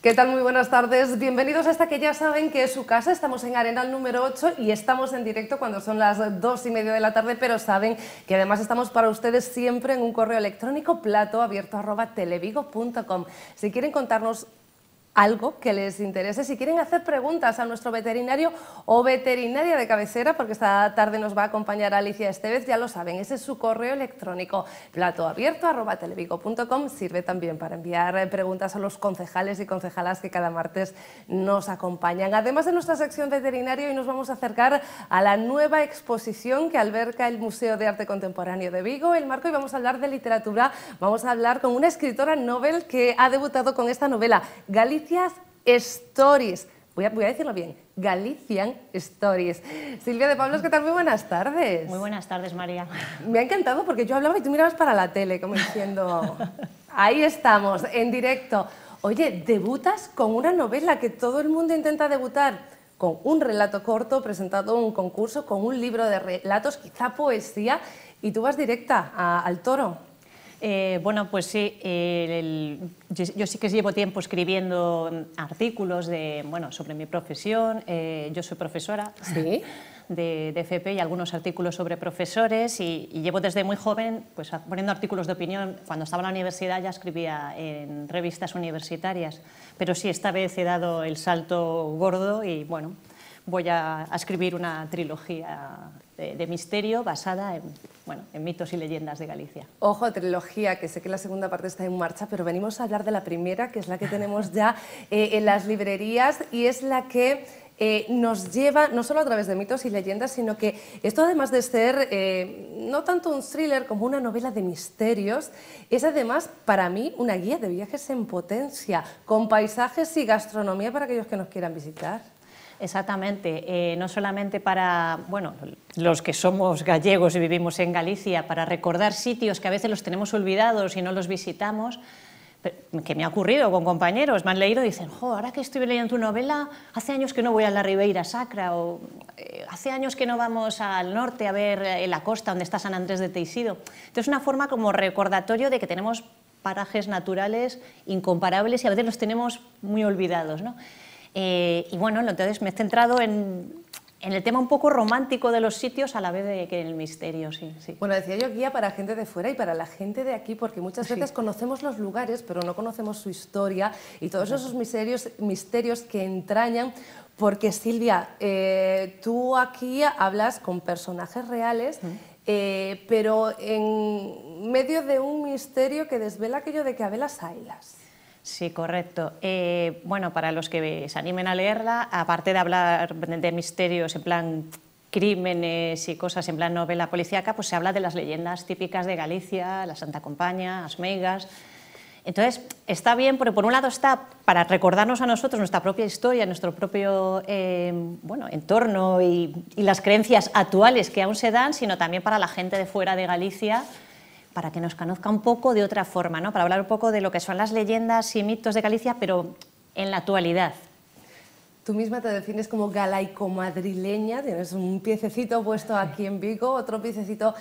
¿Qué tal? Muy buenas tardes. Bienvenidos a esta que ya saben que es su casa. Estamos en Arenal número 8 y estamos en directo cuando son las 2:30 de la tarde, pero saben que además estamos para ustedes siempre en un correo electrónico platoabierto@televigo.com. Si quieren contarnos algo que les interese, si quieren hacer preguntas a nuestro veterinario o veterinaria de cabecera, porque esta tarde nos va a acompañar Alicia Estevez, ya lo saben, ese es su correo electrónico, platoabierto@televigo.com. Sirve también para enviar preguntas a los concejales y concejalas que cada martes nos acompañan. Además de nuestra sección veterinaria, hoy nos vamos a acercar a la nueva exposición que alberga el Museo de Arte Contemporáneo de Vigo, El Marco, y vamos a hablar de literatura. Vamos a hablar con una escritora novel que ha debutado con esta novela, Galician Stories. Voy a decirlo bien, Galician Stories. Silvia de Pablos, ¿qué tal? Muy buenas tardes. Muy buenas tardes, María. Me ha encantado porque yo hablaba y tú mirabas para la tele, como diciendo, ahí estamos, en directo. Oye, debutas con una novela que todo el mundo intenta debutar, con un relato corto presentado en un concurso, con un libro de relatos, quizá poesía, y tú vas directa al toro. Bueno, pues sí, yo sí que llevo tiempo escribiendo artículos sobre mi profesión. Yo soy profesora. ¿Sí? de FP y algunos artículos sobre profesores y llevo desde muy joven pues, poniendo artículos de opinión. Cuando estaba en la universidad ya escribía en revistas universitarias, pero sí, esta vez he dado el salto gordo y bueno, voy a escribir una trilogía de misterio basada en mitos y leyendas de Galicia. Ojo, trilogía, que sé que la segunda parte está en marcha, pero venimos a hablar de la primera, que es la que tenemos ya en las librerías y es la que nos lleva no solo a través de mitos y leyendas, sino que esto, además de ser no tanto un thriller como una novela de misterios, es además para mí una guía de viajes en potencia, con paisajes y gastronomía para aquellos que nos quieran visitar. Exactamente, no solamente para los que somos gallegos y vivimos en Galicia, para recordar sitios que a veces los tenemos olvidados y no los visitamos, que me ha ocurrido con compañeros, me han leído y dicen, jo, ahora que estoy leyendo tu novela, hace años que no voy a la Ribeira Sacra, o hace años que no vamos al norte a ver la costa donde está San Andrés de Teixido. Entonces, una forma como recordatorio de que tenemos parajes naturales incomparables y a veces los tenemos muy olvidados, ¿no? Y bueno, entonces me he centrado en el tema un poco romántico de los sitios a la vez que en el misterio, sí. Bueno, decía yo, guía para gente de fuera y para la gente de aquí, porque muchas veces conocemos los lugares, pero no conocemos su historia y todos esos misterios que entrañan, porque Silvia, tú aquí hablas con personajes reales, pero en medio de un misterio que desvela aquello de que habelas haylas. Sí, correcto. Bueno, para los que se animen a leerla, aparte de hablar de misterios en plan crímenes y cosas en plan novela policíaca, pues se habla de las leyendas típicas de Galicia, la Santa Compaña, as meigas. Entonces, está bien, porque por un lado está para recordarnos a nosotros nuestra propia historia, nuestro propio entorno y las creencias actuales que aún se dan, sino también para la gente de fuera de Galicia, para que nos conozca un poco de otra forma, ¿no? Para hablar un poco de lo que son las leyendas y mitos de Galicia, pero en la actualidad. Tú misma te defines como galaico-madrileña, tienes un piececito puesto aquí en Vigo, otro piececito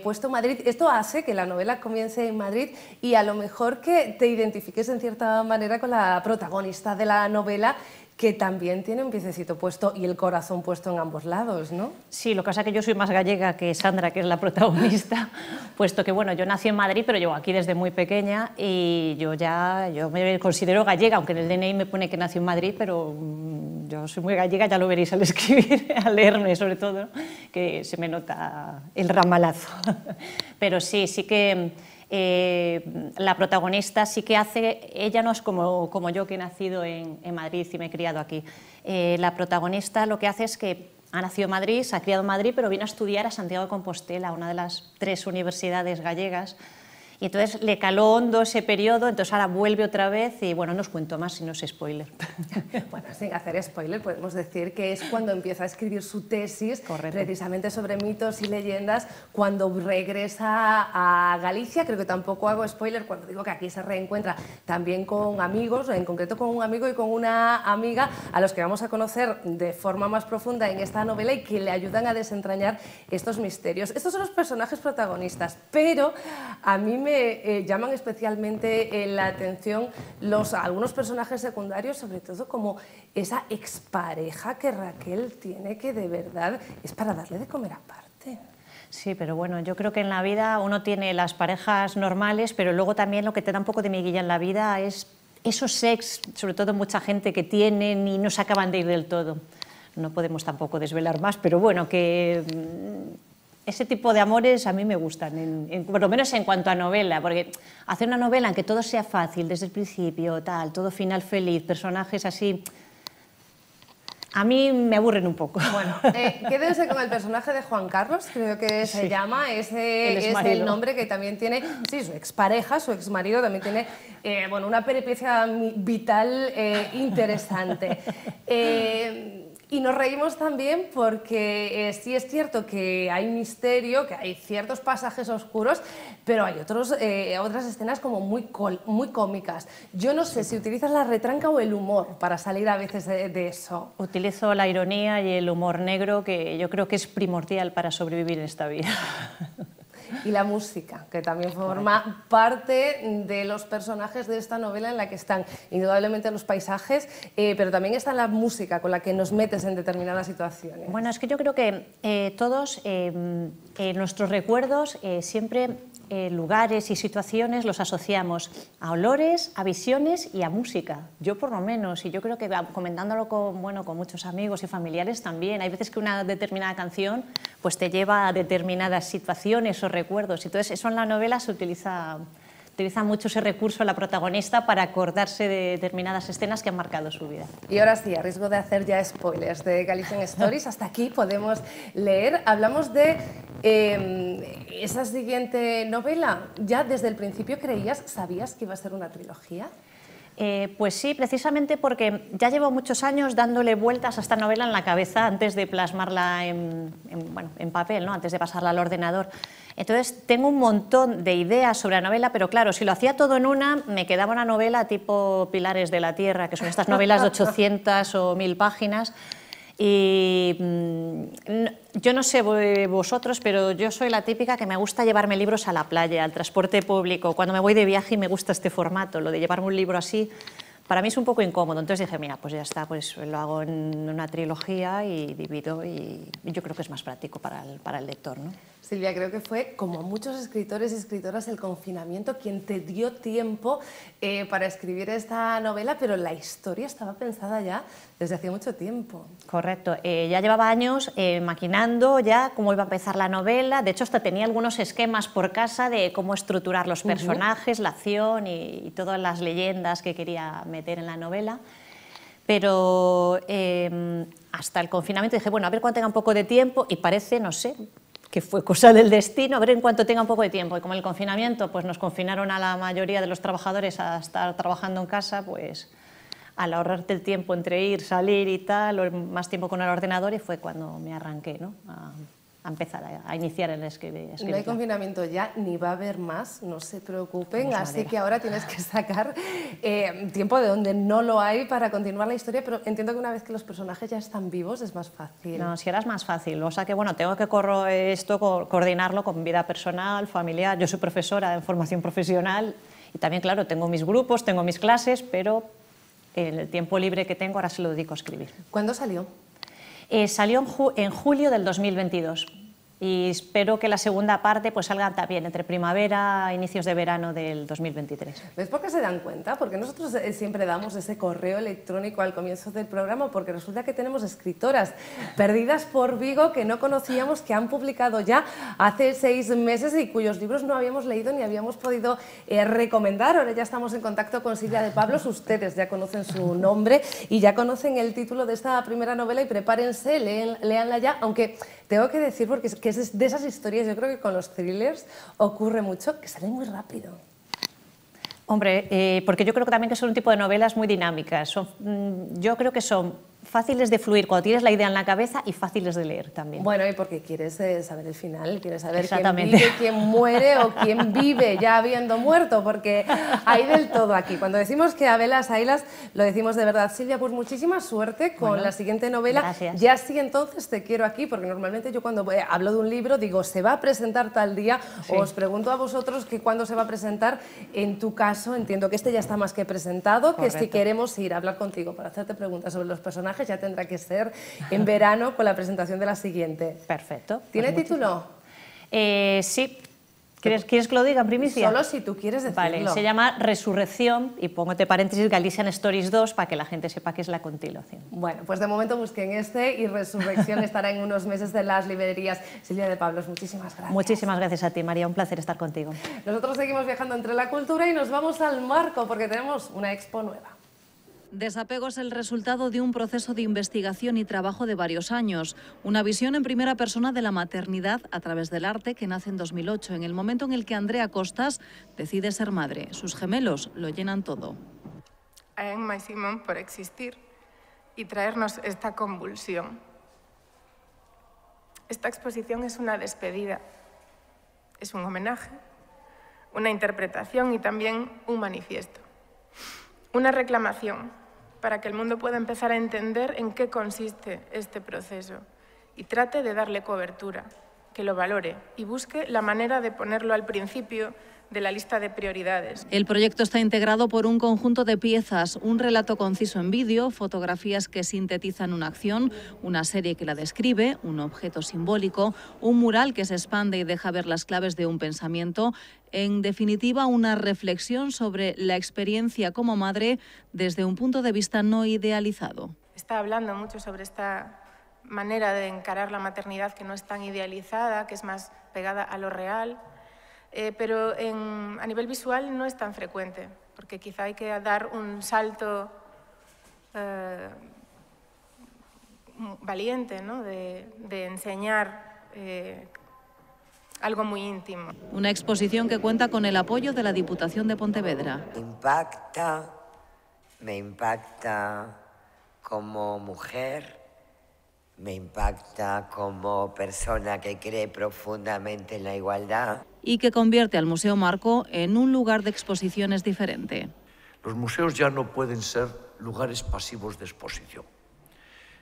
puesto en Madrid. Esto hace que la novela comience en Madrid y a lo mejor que te identifiques en cierta manera con la protagonista de la novela, que también tiene un piececito puesto y el corazón puesto en ambos lados, ¿no? Sí, lo que pasa es que yo soy más gallega que Sandra, que es la protagonista, puesto que, bueno, yo nací en Madrid, pero llevo aquí desde muy pequeña y yo me considero gallega, aunque en el DNI me pone que nací en Madrid, pero yo soy muy gallega, ya lo veréis al escribir, al leerme sobre todo, ¿no? Que se me nota el ramalazo. Pero sí que la protagonista sí que ella no es como yo que he nacido en Madrid y me he criado aquí. La protagonista lo que hace es que ha nacido en Madrid, se ha criado en Madrid, pero vino a estudiar a Santiago de Compostela, una de las 3 universidades gallegas, y entonces le caló hondo ese periodo, entonces ahora vuelve otra vez y bueno, no os cuento más si no es spoiler. Bueno, sin hacer spoiler, podemos decir que es cuando empieza a escribir su tesis, precisamente sobre mitos y leyendas, cuando regresa a Galicia. Creo que tampoco hago spoiler cuando digo que aquí se reencuentra también con amigos, en concreto con un amigo y con una amiga, a los que vamos a conocer de forma más profunda en esta novela y que le ayudan a desentrañar estos misterios. Estos son los personajes protagonistas, pero a mí me llaman especialmente la atención algunos personajes secundarios, sobre todo como esa expareja que Raquel tiene, que de verdad es para darle de comer aparte. Sí, pero bueno, yo creo que en la vida uno tiene las parejas normales, pero luego también lo que te da un poco de miguilla en la vida es esos ex, sobre todo mucha gente que tienen y no se acaban de ir del todo. No podemos tampoco desvelar más, pero bueno, que ese tipo de amores a mí me gustan, por lo menos en cuanto a novela, porque hacer una novela en que todo sea fácil desde el principio, tal, todo final feliz, personajes así, a mí me aburren un poco. Bueno, quédense con el personaje de Juan Carlos, creo que se llama, ese es el nombre que también tiene, sí, su expareja, su exmarido, también tiene bueno, una peripecia vital interesante. Y nos reímos también porque sí es cierto que hay misterio, que hay ciertos pasajes oscuros, pero hay otras escenas como muy cómicas. Yo no sé si utilizas la retranca o el humor para salir a veces de eso. Utilizo la ironía y el humor negro, que yo creo que es primordial para sobrevivir en esta vida. Y la música, que también forma parte de los personajes de esta novela, en la que están indudablemente los paisajes, pero también está la música con la que nos metes en determinadas situaciones. Bueno, es que yo creo que todos nuestros recuerdos siempre lugares y situaciones los asociamos a olores, a visiones y a música. Yo por lo menos, y yo creo que comentándolo con muchos amigos y familiares también, hay veces que una determinada canción pues te lleva a determinadas situaciones o recuerdos. Entonces eso en la novela se utiliza mucho ese recurso la protagonista para acordarse de determinadas escenas que han marcado su vida. Y ahora sí, a riesgo de hacer ya spoilers de Galician Stories, hasta aquí podemos leer. Hablamos de esa siguiente novela. ¿Ya desde el principio sabías que iba a ser una trilogía? Pues sí, precisamente porque ya llevo muchos años dándole vueltas a esta novela en la cabeza antes de plasmarla en papel, ¿no? Antes de pasarla al ordenador. Entonces tengo un montón de ideas sobre la novela, pero claro, si lo hacía todo en una, me quedaba una novela tipo Pilares de la Tierra, que son estas novelas de 800 o 1000 páginas. Y yo no sé vosotros, pero yo soy la típica que me gusta llevarme libros a la playa, al transporte público. Cuando me voy de viaje y me gusta este formato, lo de llevarme un libro así, para mí es un poco incómodo. Entonces dije, mira, pues ya está, pues lo hago en una trilogía y divido, y yo creo que es más práctico para el lector, ¿no? Silvia, creo que fue, como muchos escritores y escritoras, el confinamiento quien te dio tiempo para escribir esta novela, pero la historia estaba pensada ya desde hace mucho tiempo. Correcto, ya llevaba años maquinando ya cómo iba a empezar la novela. De hecho, hasta tenía algunos esquemas por casa de cómo estructurar los personajes, la acción y todas las leyendas que quería meter en la novela. Pero hasta el confinamiento dije, bueno, a ver cuando tenga un poco de tiempo, y parece, no sé, que fue cosa del destino, a ver en cuanto tenga un poco de tiempo. Y como el confinamiento pues nos confinaron a la mayoría de los trabajadores a estar trabajando en casa, pues al ahorrarte el tiempo entre ir, salir y tal, más tiempo con el ordenador, y fue cuando me arranqué, ¿no? a empezar a iniciar el escribir. No hay confinamiento ya, ni va a haber más, no se preocupen, así que ahora tienes que sacar tiempo de donde no lo hay para continuar la historia, pero entiendo que una vez que los personajes ya están vivos es más fácil. No, si ahora es más fácil, o sea que bueno, tengo que coordinarlo con vida personal, familiar. Yo soy profesora en formación profesional y también, claro, tengo mis grupos, tengo mis clases, pero el tiempo libre que tengo ahora se lo dedico a escribir. ¿Cuándo salió? Salió en julio del 2022 y espero que la segunda parte pues salga también entre primavera e inicios de verano del 2023. ¿Ves por qué se dan cuenta? Porque nosotros siempre damos ese correo electrónico al comienzo del programa, porque resulta que tenemos escritoras perdidas por Vigo que no conocíamos, que han publicado ya hace 6 meses y cuyos libros no habíamos leído ni habíamos podido recomendar. Ahora ya estamos en contacto con Silvia de Pablos, ustedes ya conocen su nombre y ya conocen el título de esta primera novela, y prepárense, léanla ya, aunque tengo que decir, porque es de esas historias, yo creo que con los thrillers ocurre mucho, que salen muy rápido. Hombre, porque yo creo que también que son un tipo de novelas muy dinámicas. Yo creo que son fáciles de fluir cuando tienes la idea en la cabeza y fáciles de leer también. Bueno, y porque quieres saber el final, quieres saber quién Exactamente. vive, quién muere o quién vive ya habiendo muerto, porque hay del todo aquí. Cuando decimos que a velas haylas, lo decimos de verdad. Silvia, pues muchísima suerte con la siguiente novela. Gracias. Ya sí, entonces te quiero aquí, porque normalmente yo cuando hablo de un libro digo, se va a presentar tal día, Sí. o os pregunto a vosotros que cuándo se va a presentar. En tu caso, entiendo que este ya está más que presentado, que si queremos ir a hablar contigo para hacerte preguntas sobre los personajes, ya tendrá que ser en verano con la presentación de la siguiente. Perfecto. ¿Tiene Pues título? Sí. ¿Quieres que lo diga en primicia? Solo si tú quieres decirlo. Vale, se llama Resurrección y pongo entre paréntesis Galician Stories 2 para que la gente sepa que es la continuación. Bueno, pues de momento busquen este y Resurrección estará en unos meses en las librerías. Silvia de Pablos, muchísimas gracias. Muchísimas gracias a ti, María, un placer estar contigo. Nosotros seguimos viajando entre la cultura y nos vamos al Marco porque tenemos una expo nueva. Desapego es el resultado de un proceso de investigación y trabajo de varios años. Una visión en primera persona de la maternidad a través del arte que nace en 2008, en el momento en el que Andrea Costas decide ser madre. Sus gemelos lo llenan todo. A Emma y Simón por existir y traernos esta convulsión. Esta exposición es una despedida, es un homenaje, una interpretación y también un manifiesto. Una reclamación para que el mundo pueda empezar a entender en qué consiste este proceso y trate de darle cobertura, que lo valore y busque la manera de ponerlo al principio de la lista de prioridades. El proyecto está integrado por un conjunto de piezas, un relato conciso en vídeo, fotografías que sintetizan una acción, una serie que la describe, un objeto simbólico, un mural que se expande y deja ver las claves de un pensamiento. En definitiva, una reflexión sobre la experiencia como madre desde un punto de vista no idealizado. Está hablando mucho sobre esta manera de encarar la maternidad que no es tan idealizada, que es más pegada a lo real, pero a nivel visual no es tan frecuente, porque quizá hay que dar un salto valiente, ¿no? de enseñar algo muy íntimo. Una exposición que cuenta con el apoyo de la Diputación de Pontevedra. Me impacta como mujer, me impacta como persona que cree profundamente en la igualdad. Y que convierte al Museo Marco en un lugar de exposiciones diferente. Los museos ya no pueden ser lugares pasivos de exposición.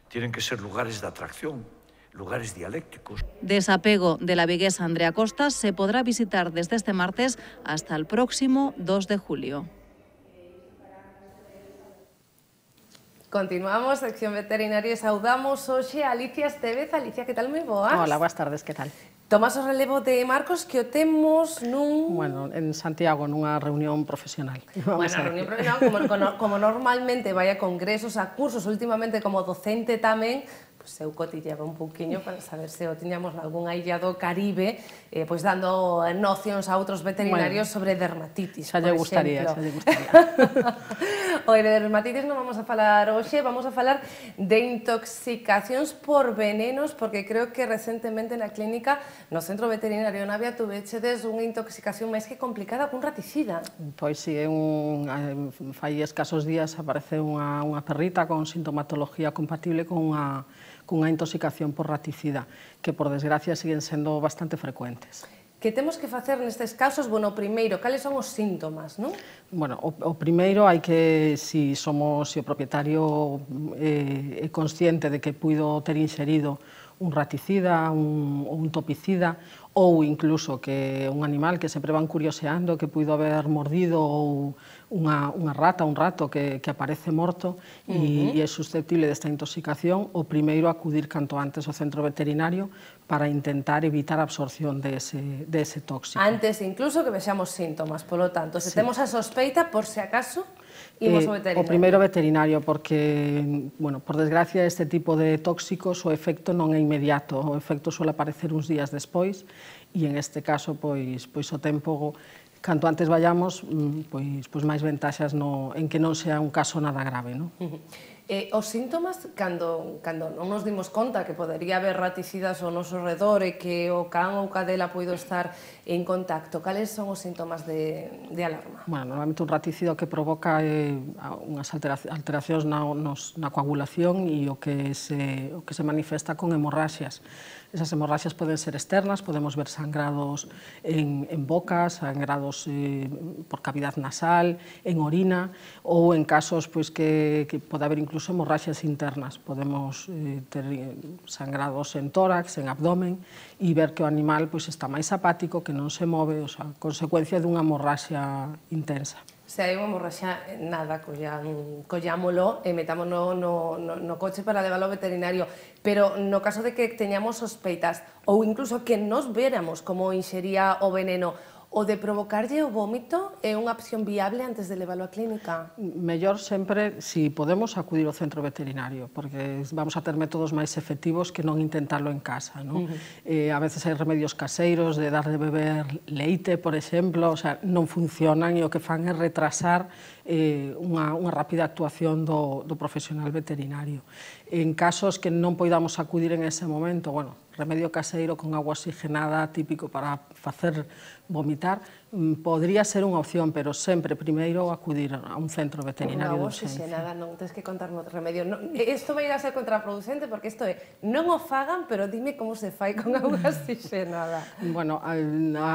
Tienen que ser lugares de atracción, lugares dialécticos. Desapego de la viguesa Andrea Costas se podrá visitar desde este martes hasta el próximo 2 de julio. Continuamos, sección veterinaria e saudamos hoxe a Alicia Estevez. Alicia, que tal moi boas? Hola, boas tardes, que tal? Tomas o relevo de Marcos que o temos nun... Bueno, en Santiago, nunha reunión profesional. Reunión profesional, como normalmente vai a congresos, a cursos, últimamente como docente tamén, pues eu cotilleaba un pouquiño para saber se o tiñamos algún aillado Caribe, pois dando nocións a outros veterinarios sobre dermatitis, xa lle gustaría, xa lle gustaría. O de dermatitis non vamos a falar hoxe, vamos a falar de intoxicacións por venenos, porque creo que recentemente na clínica, no centro veterinario Navia, tuvechedes unha intoxicación máis que complicada cun raticida. Pois si, fai escasos días aparece unha perrita con sintomatología compatible con unha intoxicación por raticida, que por desgracia siguen sendo bastante frecuentes. Que temos que facer nestes casos? Bueno, primeiro, cales son os síntomas, non? Bueno, o primeiro hai que, se o propietario é consciente de que puido ter inxerido un raticida, un topicida, ou incluso que un animal que sempre van curioseando, que puido haber mordido, ou unha rata, un rato que aparece morto e é susceptible desta intoxicación, o primeiro acudir canto antes ao centro veterinario para intentar evitar a absorción de ese tóxico. Antes incluso que vexamos síntomas, polo tanto, se temos a sospeita, por se acaso, imos ao veterinario. O primeiro veterinario, porque, bueno, por desgracia, este tipo de tóxicos, o efecto non é inmediato, o efecto suele aparecer uns días despois, e en este caso, pois o tempo, canto antes vayamos, pois máis ventaxas en que non sea un caso nada grave, non? Os síntomas, cando non nos dimos conta que podería haber raticidas ao noso redor e que o can ou cadela poido estar en contacto, cales son os síntomas de alarma? Bueno, normalmente un raticida o que provoca unhas alteracións na coagulación e o que se manifesta con hemorraxias. Esas hemorraxias poden ser externas, podemos ver sangrados en bocas, sangrados por cavidade nasal, en orina, ou en casos que pode haber incluso hemorraxias internas. Podemos ter sangrados en tórax, en abdomen, e ver que o animal está máis apático, que non se move, o sea, consecuencia dunha hemorraxia intensa. Se hai unha hemorraxia, nada, collámolo e metámonos no coche para leválo ao veterinario. Pero no caso de que teñamos sospeitas ou incluso que nos veramos como inxería o veneno, o de provocarlle o vómito é unha opción viable antes de leválo á clínica? Mellor sempre, si podemos, acudir ao centro veterinario, porque vamos a ter métodos máis efectivos que non intentarlo en casa. A veces hai remedios caseiros de dar de beber leite, por exemplo, o sea, non funcionan e o que fan é retrasar unha rápida actuación do profesional veterinario. En casos que non poidamos acudir en ese momento, bueno, remedio caseiro con agua oxigenada, típico para facer vomitar, podría ser unha opción, pero sempre primeiro acudir a un centro veterinario de urgencia. Agua oxigenada, non tens que contarme outro remedio. Isto vai a ser contraproducente porque isto é, non o fagan, pero dime como se fai con agua oxigenada. Bueno, a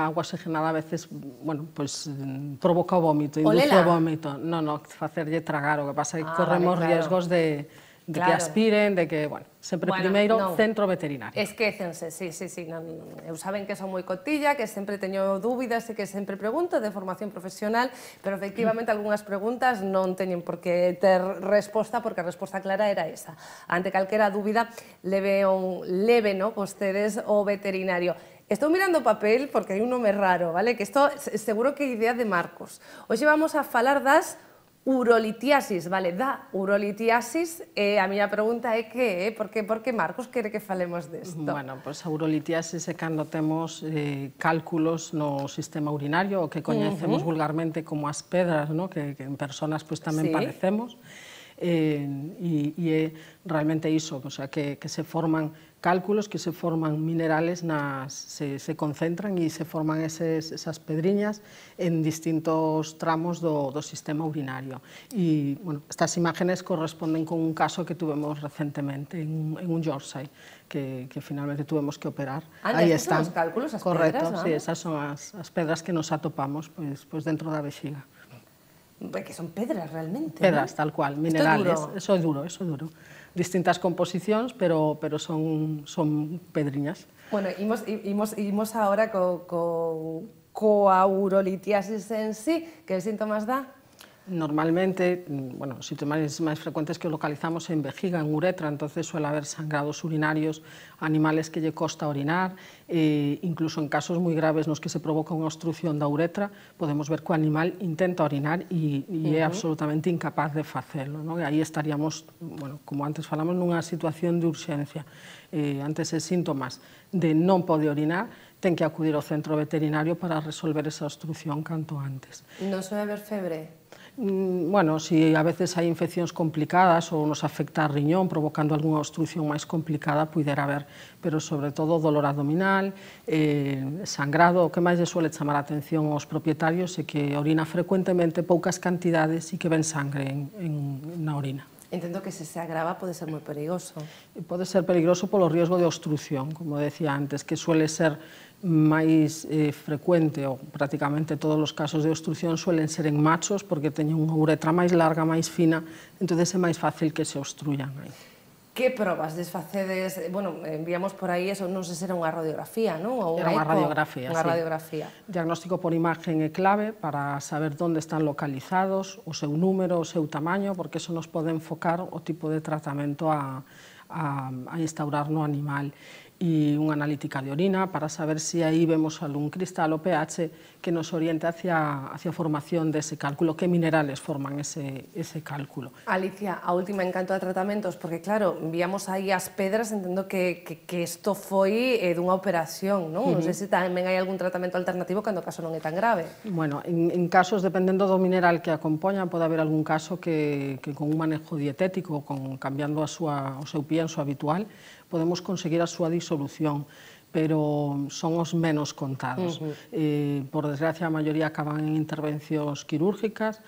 agua oxigenada a veces, bueno, pues provoca o vómito, induce o vómito. Non, facerlle tragar, o que pasa é que corremos riesgos de que aspiren, de que, bueno, sempre primeiro centro veterinario. Esquécense, sí, eu saben que son moi cotilla, que sempre teño dúbidas e que sempre pregunto de formación profesional, pero efectivamente algunhas preguntas non teñen por que ter resposta, porque a resposta clara era esa. Ante calquera dúbida, leven vostedes o veterinario. Estou mirando o papel porque hai un nome raro, vale? Que isto seguro que é idea de Marcos. Hoxe vamos a falar das urolitiasis, vale, da urolitiasis, a miña pregunta é que, por que Marcos quere que falemos desto? Bueno, pois a urolitiasis é cando temos cálculos no sistema urinario, o que coñecemos vulgarmente como as pedras, que en personas tamén padecemos, e realmente iso, o sea, que se forman cálculos, que se forman minerales, se concentran e se forman esas pedriñas en distintos tramos do sistema urinario. E, bueno, estas imágenes corresponden con un caso que tuvemos recentemente en un Yorkshire, que finalmente tuvemos que operar. Aí están os cálculos, as pedras, correcto, sí, esas son as pedras que nos atopamos dentro da vexiga. Que son pedras realmente, pedras, tal cual, minerales. Eso é duro. Distintas composicións, pero son pedriñas. Bueno, imos agora coa urolitiasis en sí, que síntomas dá? Normalmente, bueno, os síntomas máis frecuentes que localizamos en vejiga, en uretra, entonces suele haber sangrados urinarios, animales que lle costa orinar, incluso en casos moi graves nos que se provoca unha obstrucción da uretra, podemos ver que o animal intenta orinar e é absolutamente incapaz de facelo. E aí estaríamos, bueno, como antes falamos, nunha situación de urxencia. Ante eses síntomas de non pode orinar, ten que acudir ao centro veterinario para resolver esa obstrucción canto antes. Non suele haber febre? Bueno, si a veces hai infeccións complicadas ou nos afecta a riñón provocando algunha obstrucción máis complicada, puidera haber, pero sobre todo dolor abdominal, sangrado. O que máis lle suele chamar a atención aos propietarios é que orina frecuentemente poucas cantidades e que ven sangre na orina. Entendo que se agrava pode ser moi perigoso. Pode ser peligroso polo riesgo de obstrucción, como decía antes, que suele ser máis frecuente, ou prácticamente todos os casos de obstrucción suelen ser en machos, porque teñen unha uretra máis larga, máis fina, entón é máis fácil que se obstruyan aí. Que probas desfacedes? Bueno, enviamos por aí, eso non sei se era unha radiografía, non? Era unha radiografía, sí. Unha radiografía. Diagnóstico por imagen é clave para saber onde están localizados, o seu número, o seu tamaño, porque eso nos pode enfocar o tipo de tratamento a instaurar no animal. y una analítica de orina para saber si ahí vemos algún cristal o pH que nos oriente hacia formación de ese cálculo, qué minerales forman ese cálculo. Alicia, a última en canto a tratamentos, porque claro, víamos aí as pedras, entendo que isto foi dunha operación, non? Non sei se tamén hai algún tratamento alternativo cando o caso non é tan grave. Bueno, en casos, dependendo do mineral que acompaña, pode haber algún caso que con un manejo dietético, cambiando o seu pienso habitual, podemos conseguir a súa disolución, pero son os menos contados. Por desgracia, a maioría acaban en intervencións quirúrgicas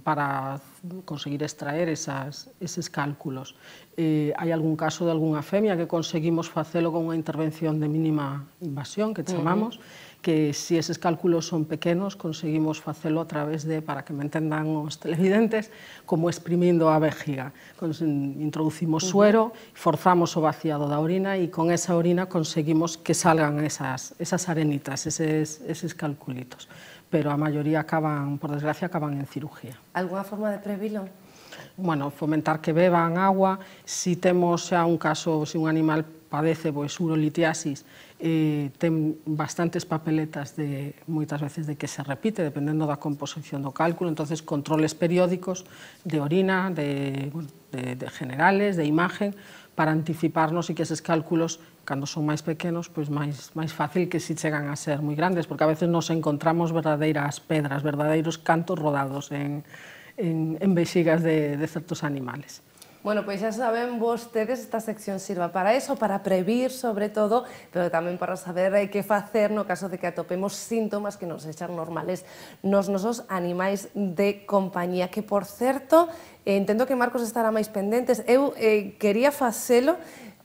para conseguir extraer eses cálculos. Hai algún caso de algunha femia que conseguimos facelo con unha intervención de mínima invasión, que chamamos, que se eses cálculos son pequenos, conseguimos facelo a través de, para que me entendan os televidentes, como exprimindo a vejiga. Introducimos suero, forzamos o vaciado da orina e con esa orina conseguimos que salgan esas arenitas, eses calculitos. Pero a maioría acaban, por desgracia, acaban en cirugía. Alguna forma de previlo? Bueno, fomentar que beban agua. Si temos xa un caso, se un animal padece urolitiasis, ten bastantes papeletas moitas veces de que se repite, dependendo da composición do cálculo, entonces controles periódicos de orina, de generales, de imagen, para anticiparnos e que eses cálculos, cando son máis pequenos, pois máis fácil que si chegan a ser moi grandes, porque a veces nos encontramos verdadeiras pedras, verdadeiros cantos rodados en vexigas de certos animales. Bueno, pois xa saben vostedes, esta sección sirva para eso, para previr sobre todo, pero tamén para saber que facer no caso de que atopemos síntomas que non sexan normales nos nosos animais de compañía, que por certo, entendo que Marcos estará máis pendentes, eu quería facelo,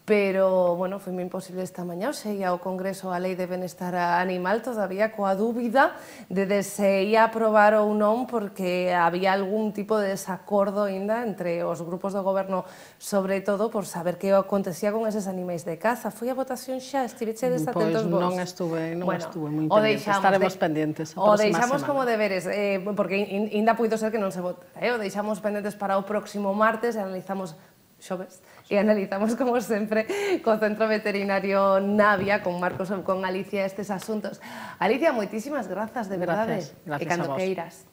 pero, bueno, foi imposible esta mañá, seguía ao Congreso a Lei de Benestar Animal, todavía coa dúbida de se ia aprobar ou non, porque había algún tipo de desacordo ainda entre os grupos do goberno, sobre todo por saber que acontecía con eses animais de caza. Foi a votación xa? Estivechedes atentos vos? Pois non estuve moi pendente, estaremos pendentes a próxima semana. O deixamos como deberes, porque ainda puido ser que non se vota, o deixamos pendentes para o próximo martes e analizamos xoves, e analizamos, como sempre, co Centro Veterinario Navia, con Marcos ou con Alicia, estes asuntos. Alicia, moitísimas grazas, de verdade. Gracias e cando a vos. queiras.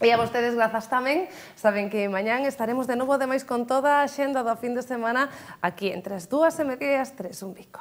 E a vostedes grazas tamén. Saben que mañán estaremos de novo demais con toda a xenda do fin de semana aquí entre as 2:30 e as 3, un bico.